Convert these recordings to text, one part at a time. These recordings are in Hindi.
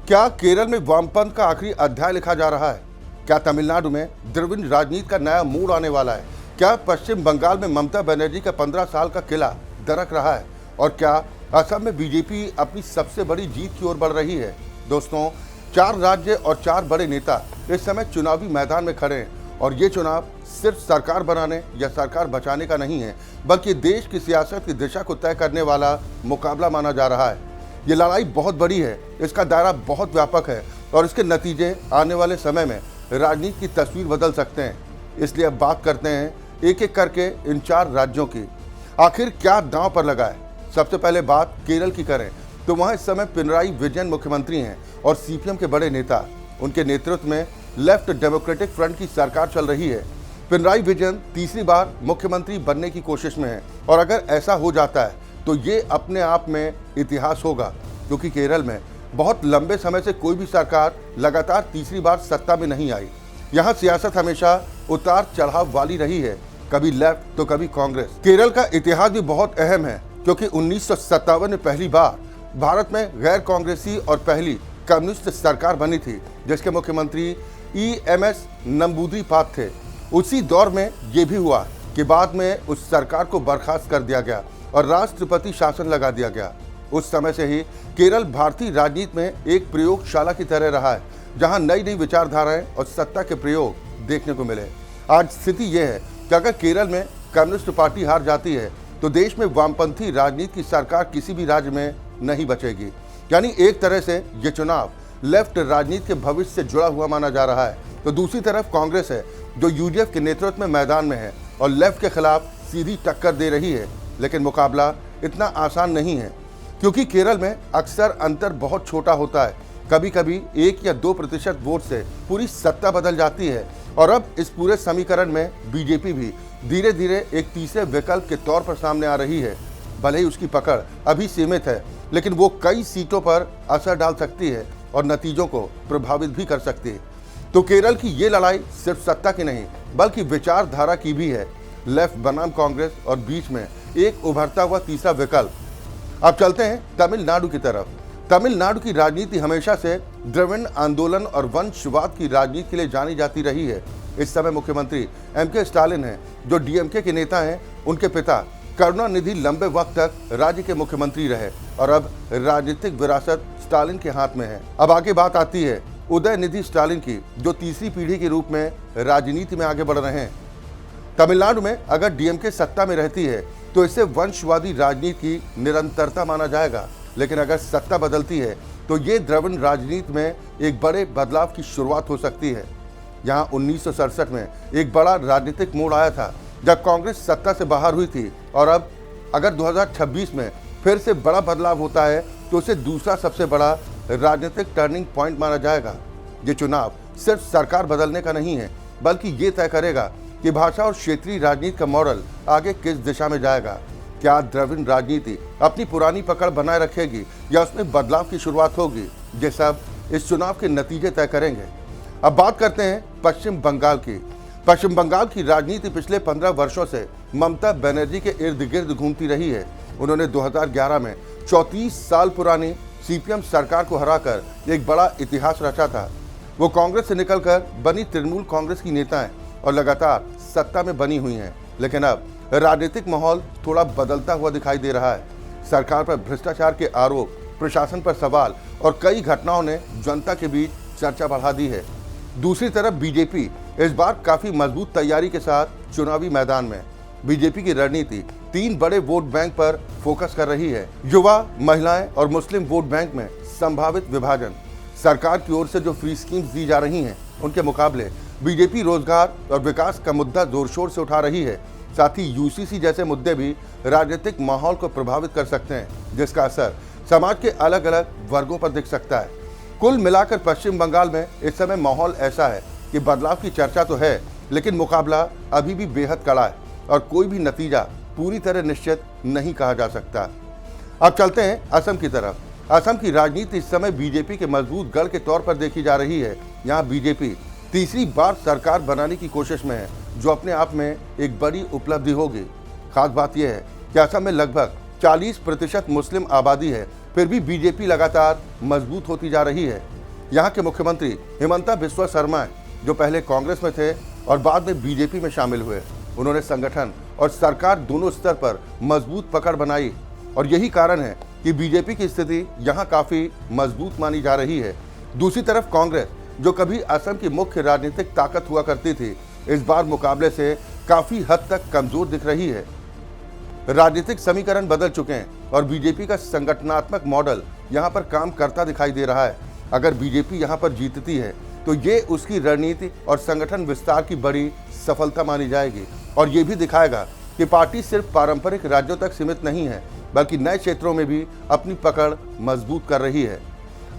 क्या केरल में वामपंथ का आखिरी अध्याय लिखा जा रहा है? क्या तमिलनाडु में द्रविड़ राजनीति का नया मोड़ आने वाला है? क्या पश्चिम बंगाल में ममता बनर्जी का 15 साल का किला दरक रहा है? और क्या असम में बीजेपी अपनी सबसे बड़ी जीत की ओर बढ़ रही है? दोस्तों, 4 राज्य और 4 बड़े नेता इस समय चुनावी मैदान में खड़े हैं और ये चुनाव सिर्फ सरकार बनाने या सरकार बचाने का नहीं है, बल्कि देश की सियासत की दिशा को तय करने वाला मुकाबला माना जा रहा है। ये लड़ाई बहुत बड़ी है, इसका दायरा बहुत व्यापक है और इसके नतीजे आने वाले समय में राजनीति की तस्वीर बदल सकते हैं। इसलिए अब बात करते हैं एक एक करके इन 4 राज्यों की। आखिर क्या दांव पर लगा है? सबसे पहले बात केरल की करें तो वहां इस समय पिनराई विजयन मुख्यमंत्री हैं और सीपीएम के बड़े नेता। उनके नेतृत्व में लेफ्ट डेमोक्रेटिक फ्रंट की सरकार चल रही है। पिनराई विजयन तीसरी बार मुख्यमंत्री बनने की कोशिश में है और अगर ऐसा हो जाता है तो ये अपने आप में इतिहास होगा, क्योंकि केरल में बहुत लंबे समय से कोई भी सरकार लगातार तीसरी बार सत्ता में नहीं आई। यहाँ सियासत हमेशा उतार चढ़ाव वाली रही है, कभी लेफ्ट तो कभी कांग्रेस। केरल का इतिहास भी बहुत अहम है, क्योंकि 1957 में पहली बार भारत में गैर कांग्रेसी और पहली कम्युनिस्ट सरकार बनी थी, जिसके मुख्यमंत्री EMS नंबूदिरीपाद थे। उसी दौर में ये भी हुआ कि बाद में उस सरकार को बर्खास्त कर दिया गया और राष्ट्रपति शासन लगा दिया गया। उस समय से ही केरल भारतीय राजनीति में एक प्रयोगशाला की तरह रहा है, जहां नई नई विचारधाराएं और सत्ता के प्रयोग देखने को मिले। आज स्थिति यह है कि अगर केरल में कम्युनिस्ट पार्टी हार जाती है तो देश में वामपंथी राजनीति की सरकार किसी भी राज्य में नहीं बचेगी। यानी एक तरह से ये चुनाव लेफ्ट राजनीति के भविष्य से जुड़ा हुआ माना जा रहा है। तो दूसरी तरफ कांग्रेस है, जो UDF के नेतृत्व में मैदान में है और लेफ्ट के खिलाफ सीधी टक्कर दे रही है। लेकिन मुकाबला इतना आसान नहीं है, क्योंकि केरल में अक्सर अंतर बहुत छोटा होता है। कभी कभी 1 या 2% वोट से पूरी सत्ता बदल जाती है। और अब इस पूरे समीकरण में बीजेपी भी धीरे धीरे एक तीसरे विकल्प के तौर पर सामने आ रही है। भले ही उसकी पकड़ अभी सीमित है, लेकिन वो कई सीटों पर असर डाल सकती है और नतीजों को प्रभावित भी कर सकती है। तो केरल की ये लड़ाई सिर्फ सत्ता की नहीं, बल्कि विचारधारा की भी है। लेफ्ट बनाम कांग्रेस और बीच में एक उभरता हुआ तीसरा विकल्प। अब चलते हैं तमिलनाडु की तरफ। तमिलनाडु की राजनीति हमेशा से द्रविड़ आंदोलन और वंशवाद की राजनीति के लिए जानी जाती रही है। इस समय मुख्यमंत्री MK स्टालिन हैं, जो DMK के नेता हैं। उनके पिता करुणानिधि लंबे वक्त तक राज्य के मुख्यमंत्री रहे और अब राजनीतिक विरासत स्टालिन के हाथ में है। अब आगे बात आती है उदयनिधि स्टालिन की, जो तीसरी पीढ़ी के रूप में राजनीति में आगे बढ़ रहे हैं। तमिलनाडु में अगर DMK सत्ता में रहती है तो इसे वंशवादी राजनीति की निरंतरता माना जाएगा, लेकिन अगर सत्ता बदलती है तो ये द्रविड़ राजनीति में एक बड़े बदलाव की शुरुआत हो सकती है। यहाँ 1967 में एक बड़ा राजनीतिक मोड़ आया था, जब कांग्रेस सत्ता से बाहर हुई थी। और अब अगर 2026 में फिर से बड़ा बदलाव होता है तो इसे दूसरा सबसे बड़ा राजनीतिक टर्निंग पॉइंट माना जाएगा। ये चुनाव सिर्फ सरकार बदलने का नहीं है, बल्कि ये तय करेगा कि भाषा और क्षेत्रीय राजनीति का मॉडल आगे किस दिशा में जाएगा। क्या द्रविड़ राजनीति अपनी पुरानी पकड़ बनाए रखेगी या उसमें बदलाव की शुरुआत होगी? ये सब इस चुनाव के नतीजे तय करेंगे। अब बात करते हैं पश्चिम बंगाल की। पश्चिम बंगाल की राजनीति पिछले 15 वर्षों से ममता बनर्जी के इर्द गिर्द घूमती रही है। उन्होंने 2011 में 34 साल पुरानी CPM सरकार को हराकर एक बड़ा इतिहास रचा था। वो कांग्रेस से निकलकर बनी तृणमूल कांग्रेस की नेता हैं और लगातार सत्ता में बनी हुई हैं। लेकिन अब राजनीतिक माहौल थोड़ा बदलता हुआ दिखाई दे रहा है। सरकार पर भ्रष्टाचार के आरोप, प्रशासन पर सवाल और कई घटनाओं ने जनता के बीच चर्चा बढ़ा दी है। दूसरी तरफ बीजेपी इस बार काफी मजबूत तैयारी के साथ चुनावी मैदान में। बीजेपी की रणनीति 3 बड़े वोट बैंक पर फोकस कर रही है: युवा, महिलाएं और मुस्लिम वोट बैंक में संभावित विभाजन। सरकार की ओर से जो फ्री स्कीम्स दी जा रही हैं, उनके मुकाबले बीजेपी रोजगार और विकास का मुद्दा जोर शोर से उठा रही है। साथ ही UCC जैसे मुद्दे भी राजनीतिक माहौल को प्रभावित कर सकते हैं, जिसका असर समाज के अलग अलग वर्गों पर दिख सकता है। कुल मिलाकर पश्चिम बंगाल में इस समय माहौल ऐसा है कि बदलाव की चर्चा तो है, लेकिन मुकाबला अभी भी बेहद कड़ा है और कोई भी नतीजा पूरी तरह निश्चित नहीं कहा जा सकता। अब चलते हैं असम की तरफ। असम की राजनीति इस समय बीजेपी के मजबूत गढ़ के तौर पर देखी जा रही है। यहाँ बीजेपी तीसरी बार सरकार बनाने की कोशिश में है, जो अपने आप में एक बड़ी उपलब्धि होगी। खास बात यह है कि असम में लगभग 40% मुस्लिम आबादी है, फिर भी बीजेपी लगातार मजबूत होती जा रही है। यहाँ के मुख्यमंत्री हिमंता बिस्वा शर्मा, जो पहले कांग्रेस में थे और बाद में बीजेपी में शामिल हुए, उन्होंने संगठन और सरकार दोनों स्तर पर मजबूत पकड़ बनाई और यही कारण है कि बीजेपी की स्थिति यहाँ काफी मजबूत मानी जा रही है। दूसरी तरफ कांग्रेस, जो कभी असम की मुख्य राजनीतिक ताकत हुआ करती थी, इस बार मुकाबले से काफी हद तक कमजोर दिख रही है। राजनीतिक समीकरण बदल चुके हैं और बीजेपी का संगठनात्मक मॉडल यहाँ पर काम करता दिखाई दे रहा है। अगर बीजेपी यहाँ पर जीतती है तो ये उसकी रणनीति और संगठन विस्तार की बड़ी सफलता मानी जाएगी और ये भी दिखाएगा कि पार्टी सिर्फ पारंपरिक राज्यों तक सीमित नहीं है, बल्कि नए क्षेत्रों में भी अपनी पकड़ मजबूत कर रही है।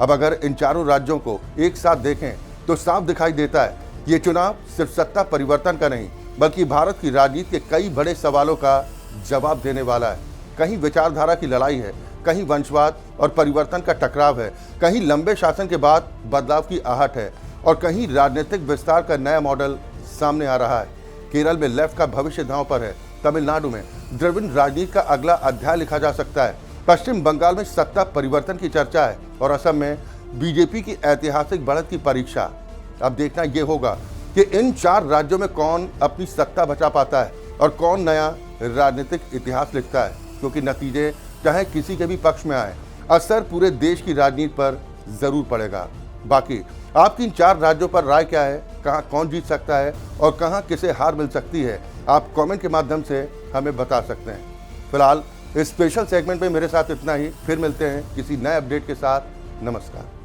अब अगर इन चारों राज्यों को एक साथ देखें तो साफ दिखाई देता है ये चुनाव सिर्फ सत्ता परिवर्तन का नहीं, बल्कि भारत की राजनीति के कई बड़े सवालों का जवाब देने वाला है। कहीं विचारधारा की लड़ाई है, कहीं वंशवाद और परिवर्तन का टकराव है, कहीं लंबे शासन के बाद बदलाव की आहट है और कहीं राजनीतिक विस्तार का नया मॉडल सामने आ रहा है। केरल में लेफ्ट का भविष्य दांव पर है। तमिलनाडु में द्रविड़ राजनीति का अगला अध्याय लिखा जा सकता है। पश्चिम बंगाल में सत्ता परिवर्तन की चर्चा है और असम में बीजेपी की ऐतिहासिक बढ़त की परीक्षा। अब देखना यह होगा कि इन 4 राज्यों में कौन अपनी सत्ता बचा पाता है और कौन नया राजनीतिक इतिहास लिखता है, क्योंकि नतीजे चाहे किसी के भी पक्ष में आए, असर पूरे देश की राजनीति पर जरूर पड़ेगा। बाकी आपकी इन 4 राज्यों पर राय क्या है, कहां कौन जीत सकता है और कहां किसे हार मिल सकती है, आप कमेंट के माध्यम से हमें बता सकते हैं। फिलहाल इस स्पेशल सेगमेंट में मेरे साथ इतना ही। फिर मिलते हैं किसी नए अपडेट के साथ। नमस्कार।